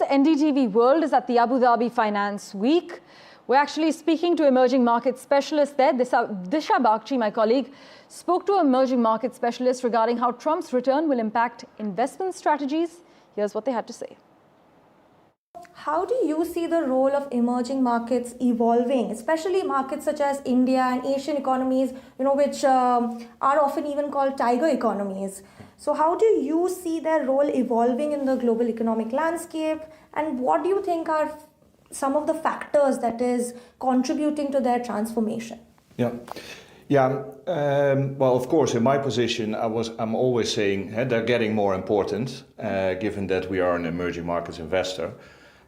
NDTV World is at the Abu Dhabi Finance Week. We're actually speaking to emerging market specialists there. Disha Bagchi, my colleague, spoke to emerging market specialists regarding how Trump's return will impact investment strategies. Here's what they had to say. How do you see the role of emerging markets evolving, especially markets such as India and Asian economies, which are often even called tiger economies? So how do you see their role evolving in the global economic landscape? And what do you think are some of the factors that is contributing to their transformation? Well, of course, in my position, I'm always saying they're getting more important, given that we are an emerging markets investor.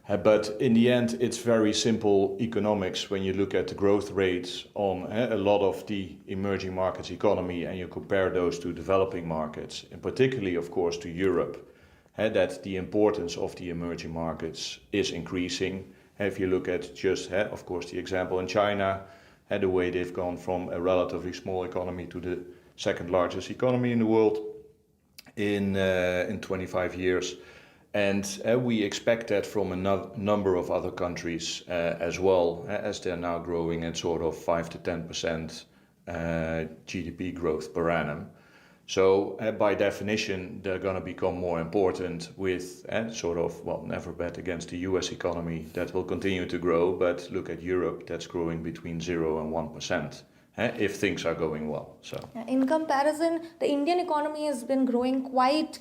But in the end, it's very simple economics when you look at the growth rates on a lot of the emerging markets economy and you compare those to developing markets, and particularly, of course, to Europe, that the importance of the emerging markets is increasing. If you look at just, of course, the example in China, the way they've gone from a relatively small economy to the second largest economy in the world in 25 years. And we expect that from a number of other countries as well, as they're now growing at sort of 5 to 10% GDP growth per annum. So by definition, they're going to become more important with never bet against the US economy that will continue to grow, but look at Europe, that's growing between 0 and 1%. If things are going well. So in comparison, the Indian economy has been growing quite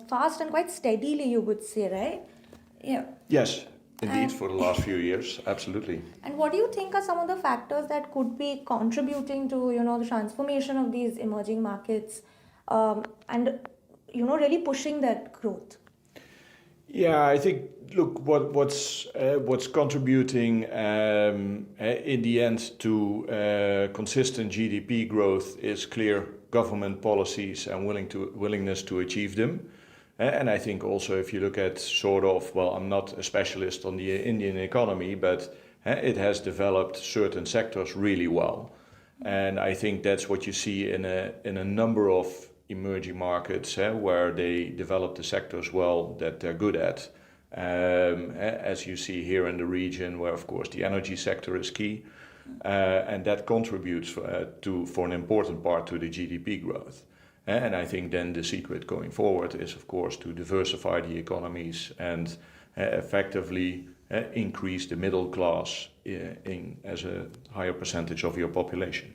fast and quite steadily, you would say, right? Yeah. Yes, indeed, for the last few years, absolutely. And what do you think are some of the factors that could be contributing to, the transformation of these emerging markets and, really pushing that growth? Yeah, I think, look, what's contributing in the end to consistent GDP growth is clear government policies and willingness to achieve them. And I think also if you look at I'm not a specialist on the Indian economy, but it has developed certain sectors really well. And I think that's what you see in a number of emerging markets where they develop the sectors well that they're good at. As you see here in the region where, of course, the energy sector is key. And that contributes for an important part to the GDP growth. And I think then the secret going forward is, of course, to diversify the economies and effectively increase the middle class as a higher percentage of your population.